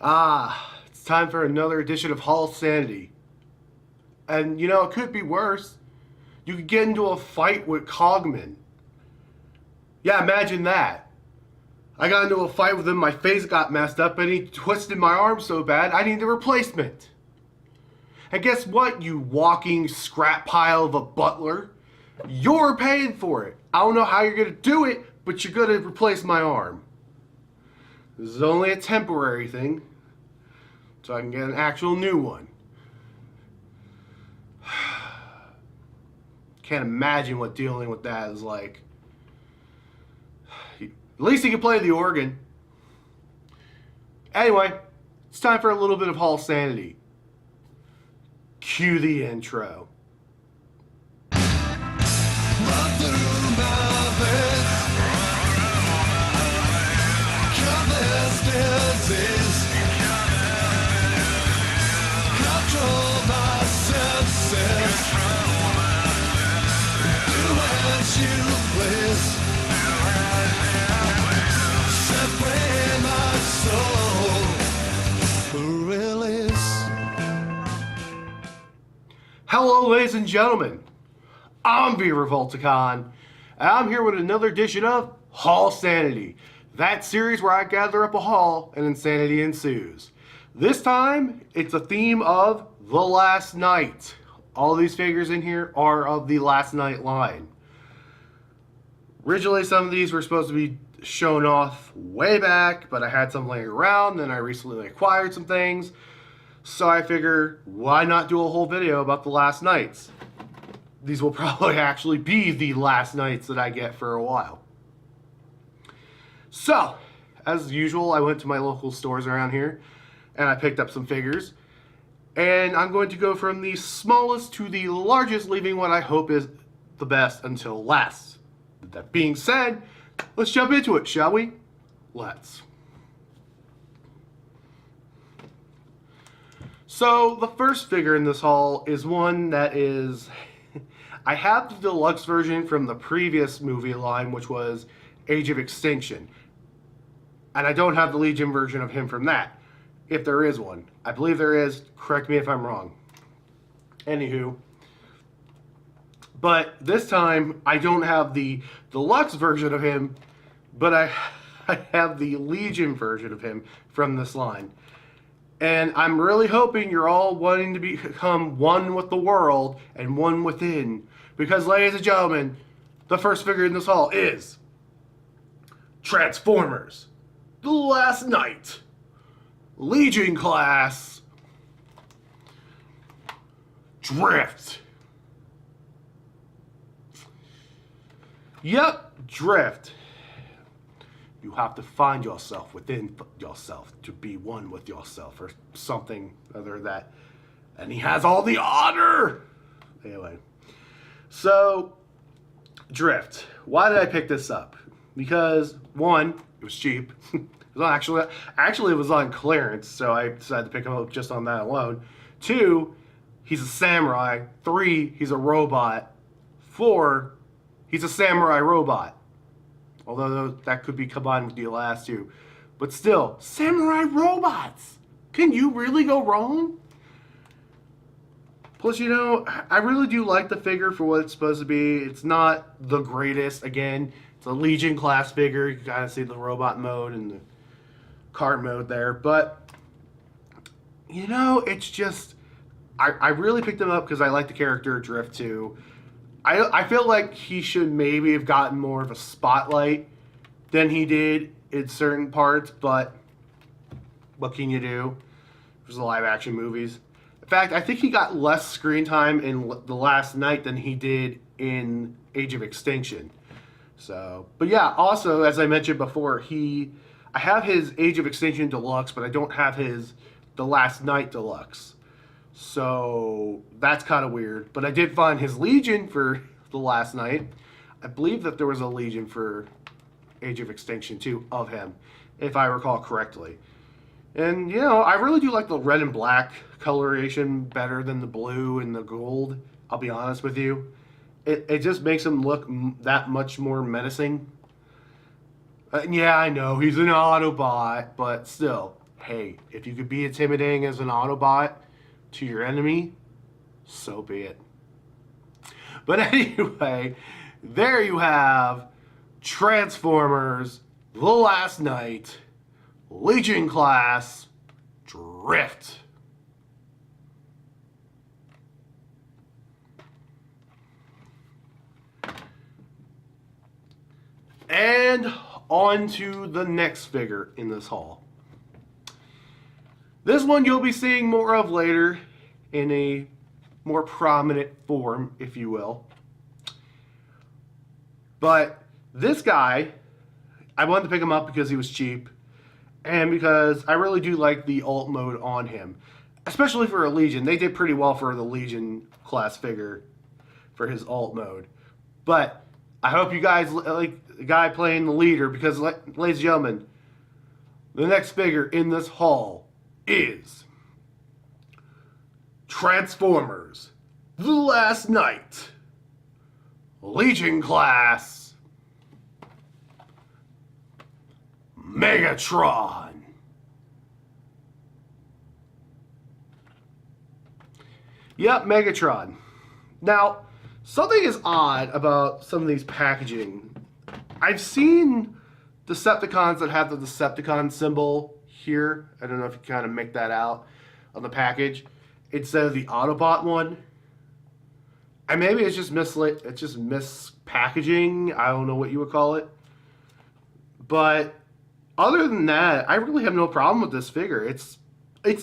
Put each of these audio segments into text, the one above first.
It's time for another edition of Haulsanity. And you know, it could be worse. You could get into a fight with Cogman. Yeah, imagine that. I got into a fight with him, my face got messed up, and he twisted my arm so bad I need a replacement. And guess what, you walking scrap pile of a butler? You're paying for it. I don't know how you're gonna do it, but you're gonna replace my arm. This is only a temporary thing, so I can get an actual new one. Can't imagine what dealing with that is like. At least he can play the organ. Anyway, it's time for a little bit of Haulsanity. Cue the intro. Hello, ladies and gentlemen. I'm V-Revolticon, and I'm here with another edition of Haulsanity, that series where I gather up a haul and insanity ensues. This time, it's a theme of The Last Night. All these figures in here are of the Last Night line. Originally, some of these were supposed to be shown off way back, but I had some laying around, and I recently acquired some things. So I figure, why not do a whole video about the last nights? These will probably actually be the last nights that I get for a while. So, as usual, I went to my local stores around here, and I picked up some figures. And I'm going to go from the smallest to the largest, leaving what I hope is the best until last. With that being said, let's jump into it, shall we? Let's. So, the first figure in this haul is one that is... I have the deluxe version from the previous movie line, which was Age of Extinction. And I don't have the Legion version of him from that, if there is one. I believe there is. Correct me if I'm wrong. Anywho. But this time, I don't have the deluxe version of him, but I have the Legion version of him from this line. And I'm really hoping you're all wanting to become one with the world and one within. Because, ladies and gentlemen, the first figure in this haul is Transformers: The Last Night, Legion class, Drift. Yep, Drift. You have to find yourself within yourself to be one with yourself, or something other than that. And he has all the honor! Anyway. So, Drift. Why did I pick this up? Because, one, it was cheap. It was actually, it was on clearance, so I decided to pick him up just on that alone. Two, he's a samurai. Three, he's a robot. Four, he's a samurai robot. Although that could be combined with the last two. But still, samurai robots! Can you really go wrong? Plus, you know, I really do like the figure for what it's supposed to be. It's not the greatest. Again, it's a Legion class figure. You can kind of see the robot mode and the card mode there. But, you know, it's just... I really picked him up because I like the character Drift too. I feel like he should maybe have gotten more of a spotlight than he did in certain parts, but what can you do? There's the live action movies. In fact, I think he got less screen time in The Last Night than he did in Age of Extinction. So, but yeah, also, as I mentioned before, I have his Age of Extinction Deluxe, but I don't have his The Last Night Deluxe. So that's kind of weird. But I did find his Legion for The Last Night. I believe that there was a Legion for Age of Extinction too of him, if I recall correctly. And, you know, I really do like the red and black coloration better than the blue and the gold, I'll be honest with you. It just makes him look that much more menacing. Yeah, I know, he's an Autobot, but still. hey, if you could be intimidating as an Autobot to your enemy, so be it. But anyway, there you have Transformers, The Last Knight, Legion Class, Drift. And on to the next figure in this haul. This one you'll be seeing more of later in a more prominent form, if you will. But this guy, I wanted to pick him up because he was cheap and because I really do like the alt mode on him, especially for a Legion. They did pretty well for the Legion class figure for his alt mode. But I hope you guys like the guy playing the leader because, ladies and gentlemen, the next figure in this haul is Transformers, The Last Knight, Legion Class, Megatron. Yep, Megatron. Now, something is odd about some of these packaging. I've seen Decepticons that have the Decepticon symbol here. I don't know if you kind of make that out on the package instead of the Autobot one. And maybe it's just mispackaging. I don't know what you would call it. But other than that, I really have no problem with this figure. It's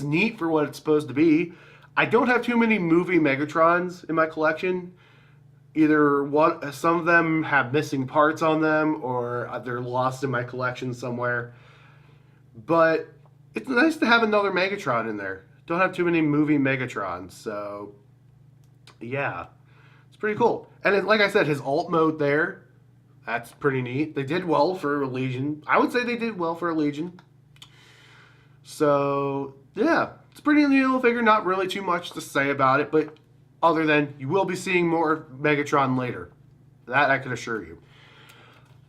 neat for what it's supposed to be. I don't have too many movie Megatrons in my collection. Either some of them have missing parts on them, or they're lost in my collection somewhere. But it's nice to have another Megatron in there. Don't have too many movie Megatrons, so yeah, it's pretty cool. And like I said, his alt mode there, that's pretty neat. They did well for a Legion. I would say they did well for a Legion. So yeah, it's a pretty neat little figure. Not really too much to say about it, but other than you will be seeing more Megatron later. That I can assure you.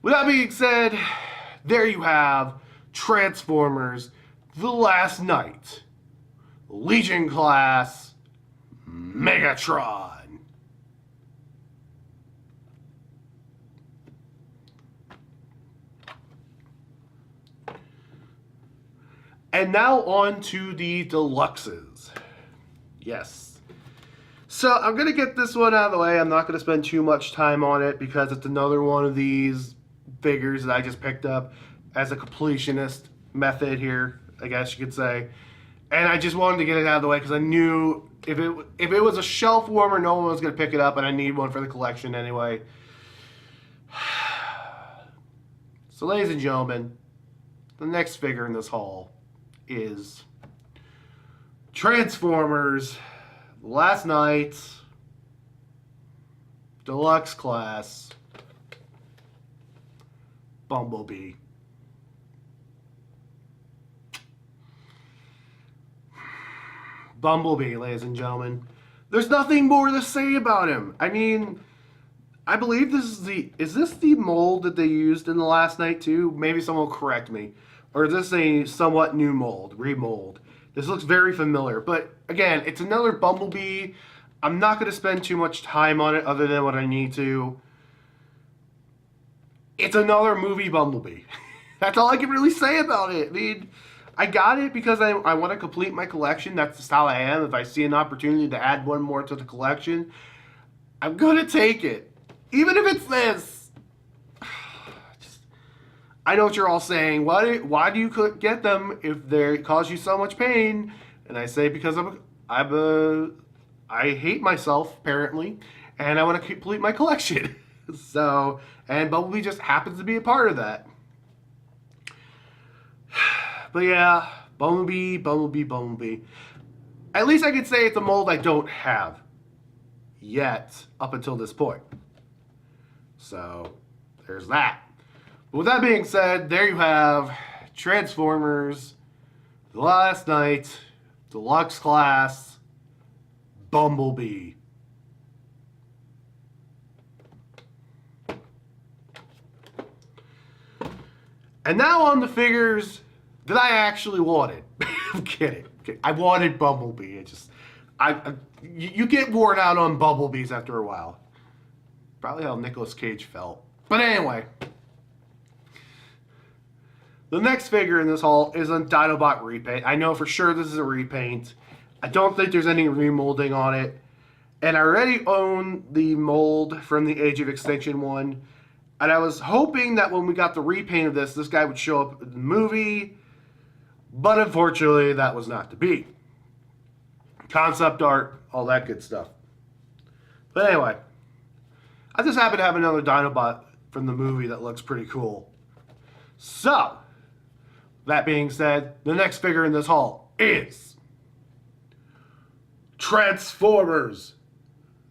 With that being said, there you have Transformers, The Last Knight, Legion Class, Megatron. And now on to the deluxes. Yes. So I'm going to get this one out of the way. I'm not going to spend too much time on it because it's another one of these figures that I just picked up as a completionist method here, I guess you could say. And I just wanted to get it out of the way because I knew if it was a shelf warmer, no one was going to pick it up, and I need one for the collection anyway. So ladies and gentlemen, the next figure in this haul is Transformers, Last Knight, Deluxe Class, Bumblebee. Bumblebee, ladies and gentlemen. There's nothing more to say about him. I mean, I believe is this the mold that they used in the Last Knight too? Maybe someone will correct me. Or is this a somewhat new mold, remold? This looks very familiar. But again, it's another Bumblebee. I'm not going to spend too much time on it other than what I need to. It's another movie Bumblebee. That's all I can really say about it. I mean, I got it because I want to complete my collection. That's just how I am. If I see an opportunity to add one more to the collection, I'm going to take it. Even if it's this. I know what you're all saying. Why do you get them if they cause you so much pain? And I say because I hate myself apparently, and I want to complete my collection. So, and Bumblebee just happens to be a part of that. But yeah, Bumblebee. At least I could say it's a mold I don't have yet up until this point. So there's that. But with that being said, there you have Transformers, The Last Knight, Deluxe Class, Bumblebee. And now on the figures that I actually wanted. I'm kidding. I wanted Bumblebee. You get worn out on Bumblebees after a while. Probably how Nicolas Cage felt. But anyway, the next figure in this haul is a Dinobot repaint. I know for sure this is a repaint. I don't think there's any remolding on it. And I already own the mold from the Age of Extinction one. And I was hoping that when we got the repaint of this guy would show up in the movie. But unfortunately, that was not to be. Concept art, all that good stuff. But anyway, I just happen to have another Dinobot from the movie that looks pretty cool. So, that being said, the next figure in this haul is Transformers: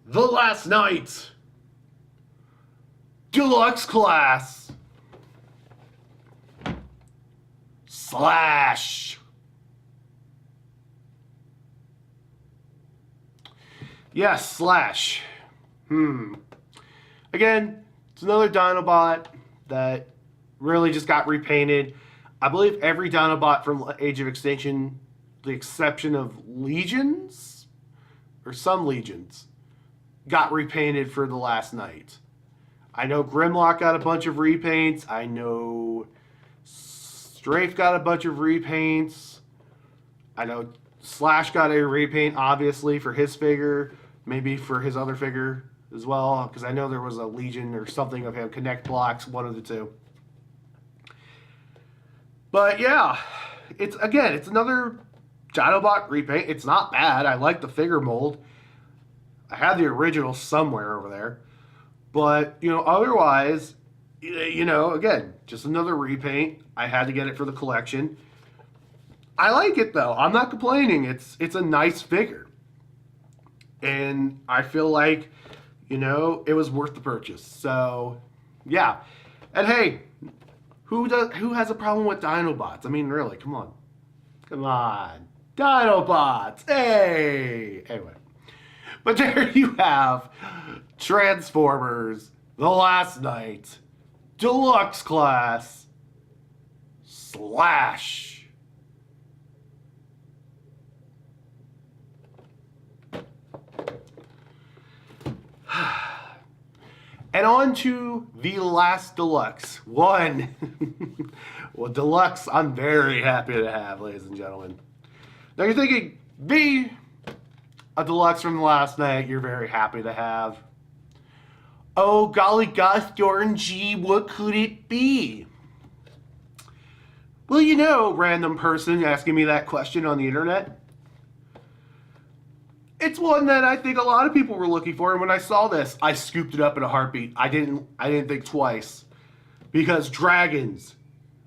The Last Knight Deluxe Class Slash. Yes, Slash. Again, it's another Dinobot that really just got repainted. I believe every Dinobot from Age of Extinction, the exception of Legions, or some Legions, got repainted for The Last Knight. I know Grimlock got a bunch of repaints. I know Strafe got a bunch of repaints. I know Slash got a repaint, obviously, for his figure. Maybe for his other figure as well, because I know there was a Legion or something of him. Connect Blocks, one of the two. But yeah, it's another Dinobot repaint. It's not bad. I like the figure mold. I have the original somewhere over there. But, otherwise, again, just another repaint. I had to get it for the collection. I like it, though. I'm not complaining. It's a nice figure. And I feel like, it was worth the purchase. So, yeah. And hey, who has a problem with Dinobots? I mean, really, come on. Come on. Dinobots! Hey! Anyway. But there you have Transformers: The Last Knight Deluxe Class Slash. And on to the last deluxe. One. Well, deluxe, I'm very happy to have, ladies and gentlemen. Now you're thinking, B, a deluxe from the Last Night you're very happy to have. Oh, golly gosh, Jordan G, what could it be? Well, random person asking me that question on the internet. It's one that I think a lot of people were looking for, and when I saw this, I scooped it up in a heartbeat. I didn't think twice. Because dragons,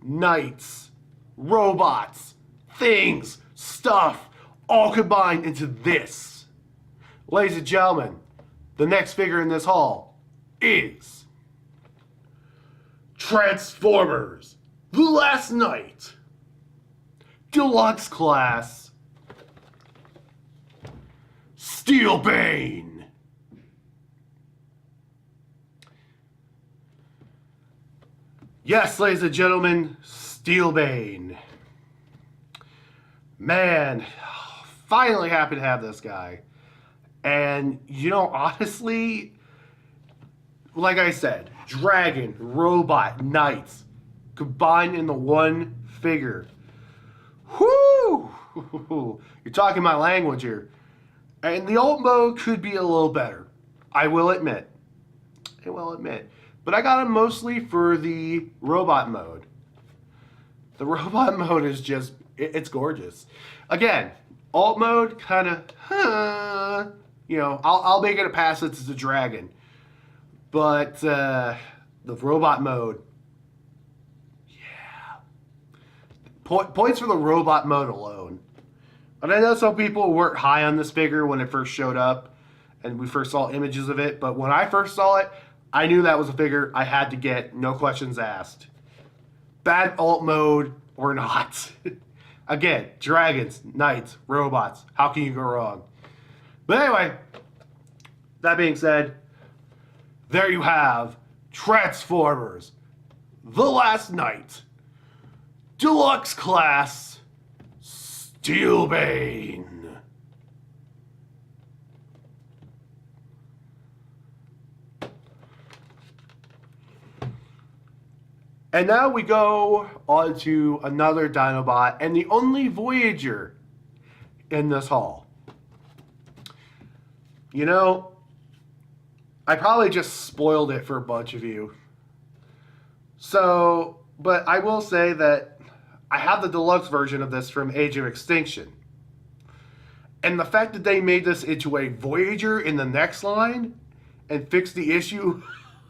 knights, robots, things, stuff, all combined into this. Ladies and gentlemen, the next figure in this haul is Transformers: The Last Knight Deluxe Class Steelbane. Yes, ladies and gentlemen, Steelbane. Man, finally happy to have this guy. And, honestly, like I said, dragon, robot, knights, combined into one figure. Whoo! You're talking my language here. And the alt mode could be a little better. I will admit. But I got him mostly for the robot mode. The robot mode is just, it's gorgeous. Again, alt mode, kind of, I'll make it a pass since it's a dragon. But the robot mode, yeah. Points for the robot mode alone. And I know some people weren't high on this figure when it first showed up and we first saw images of it, but when I first saw it, I knew that was a figure I had to get, no questions asked. Bad alt mode or not. Again, dragons, knights, robots, how can you go wrong? But anyway, that being said, there you have Transformers: The Last Knight Deluxe Class Steelbane. And now we go on to another Dinobot, and the only Voyager in this haul. You know, I probably just spoiled it for a bunch of you. So, but I will say that I have the deluxe version of this from Age of Extinction. And the fact that they made this into a Voyager in the next line and fixed the issue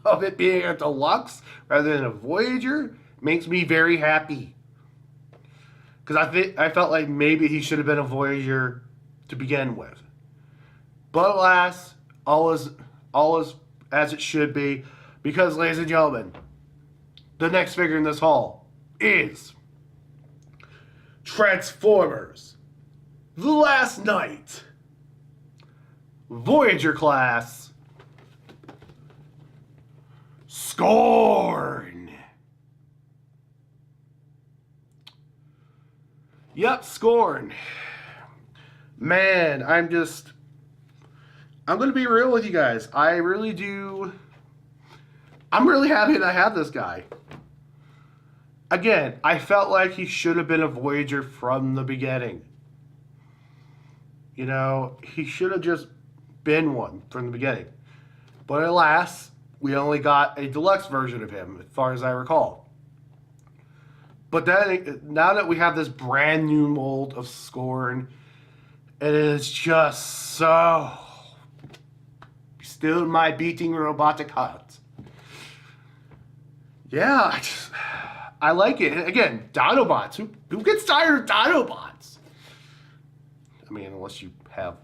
of it being a deluxe rather than a Voyager makes me very happy. Because I felt like maybe he should have been a Voyager to begin with. But alas, all is as it should be. Because, ladies and gentlemen, the next figure in this haul is Transformers: The Last Knight, Voyager class, Scorn. Yep, Scorn. Man, I'm going to be real with you guys. I'm really happy that I have this guy. Again, I felt like he should have been a Voyager from the beginning. You know, he should have just been one from the beginning. But alas, we only got a deluxe version of him, as far as I recall. But then, now that we have this brand new mold of Scorn, it is just so... Still my beating robotic heart. Yeah, I like it. And again, Dinobots. Who gets tired of Dinobots? I mean, unless you have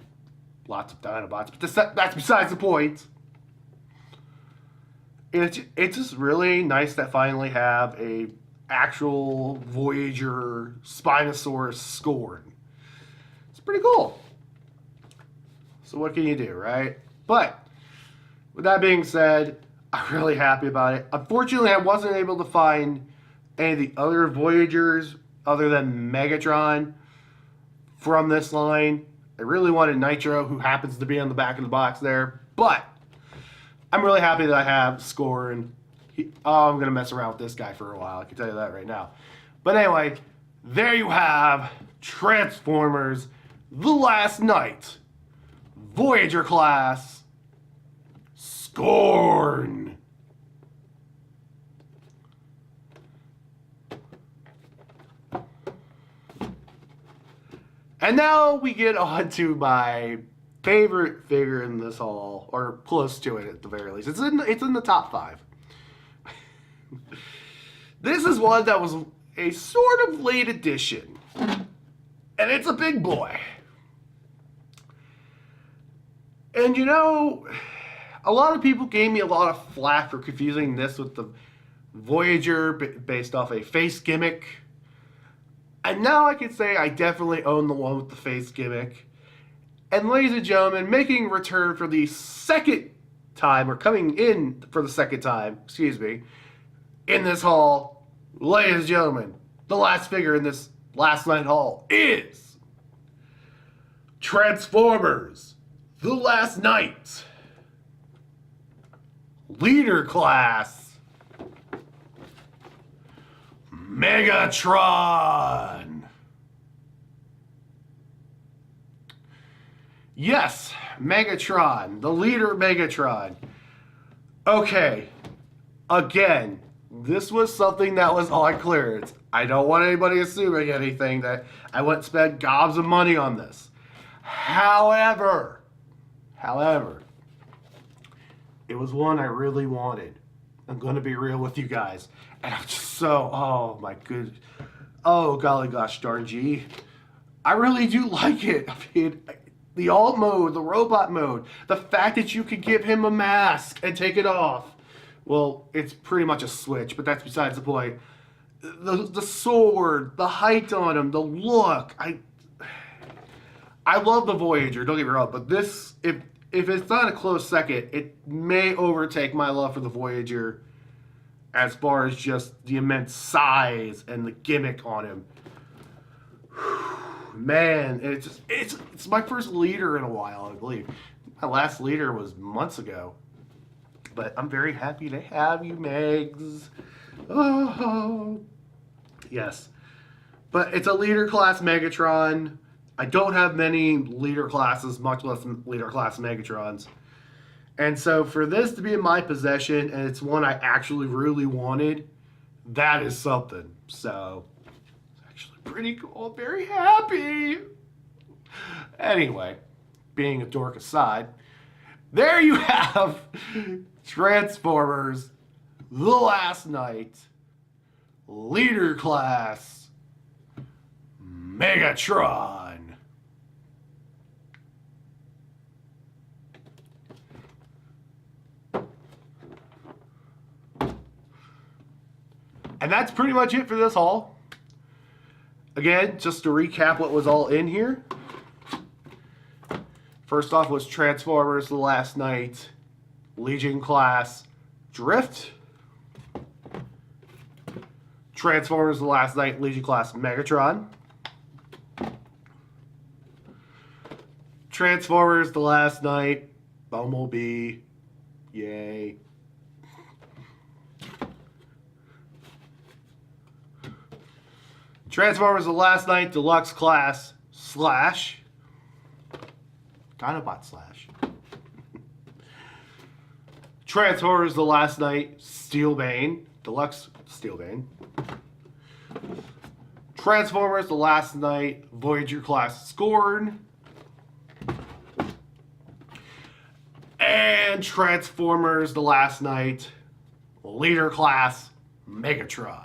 lots of Dinobots. But that's besides the point. It's just really nice that finally have a actual Voyager Spinosaurus Scorn. It's pretty cool. So what can you do, right? But with that being said, I'm really happy about it. Unfortunately, I wasn't able to find any of the other Voyagers other than Megatron from this line. I really wanted Nitro, who happens to be on the back of the box there. But I'm really happy that I have Scorn. I'm going to mess around with this guy for a while. I can tell you that right now. But anyway, there you have Transformers: The Last Knight, Voyager class, Scorn. And now we get on to my favorite figure in this haul, or close to it at the very least. It's in the top 5. This is one that was a sort of late edition, and it's a big boy. And you know, a lot of people gave me a lot of flack for confusing this with the Voyager based off a face gimmick. And now I can say I definitely own the one with the face gimmick. And ladies and gentlemen, making a return for the second time, or coming in for the second time, excuse me, in this haul, ladies and gentlemen, the last figure in this Last Night haul is Transformers: The Last Knight, Leader Class, Megatron. Yes, Megatron, the leader Megatron. Okay, again, this was something that was on clearance. I don't want anybody assuming anything that I wouldn't spend gobs of money on this. However, it was one I really wanted. I'm going to be real with you guys. And I'm just so, oh my good, oh golly gosh darn gee. I really do like it. I mean, the alt mode, the robot mode, the fact that you could give him a mask and take it off. Well, it's pretty much a switch, but that's besides the point. The sword, the height on him, the look. I love the Voyager, don't get me wrong, but this, if it's not a close second, it may overtake my love for the Voyager as far as just the immense size and the gimmick on him. Man, it's my first leader in a while, I believe. My last leader was months ago. But I'm very happy to have you, Megs. Oh, yes. But it's a leader class Megatron. I don't have many leader classes, much less leader class Megatrons. And so for this to be in my possession, and it's one I actually really wanted, that is something. So, it's actually pretty cool. I'm very happy. Anyway, being a dork aside, there you have Transformers The Last Night Leader Class Megatron. And that's pretty much it for this haul. Again, just to recap what was all in here. First off was Transformers The Last Night Legion Class Drift. Transformers The Last Night Legion Class Megatron. Transformers The Last Night Bumblebee. Yay. Transformers The Last Night Deluxe Class Slash. Dinobot Slash. Transformers The Last Night Steelbane. Deluxe Steelbane. Transformers The Last Night Voyager Class Scorn. And Transformers The Last Night Leader Class Megatron.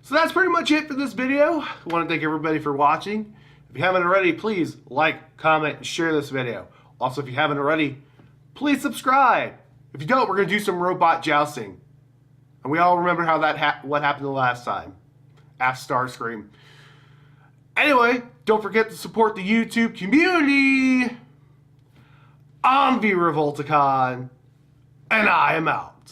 So that's pretty much it for this video. I want to thank everybody for watching. If you haven't already, please like, comment, and share this video. Also, if you haven't already, please subscribe. If you don't, we're going to do some robot jousting. And we all remember how what happened the last time. Ask Starscream. Anyway, don't forget to support the YouTube community. I'm V-Revolticon, and I am out.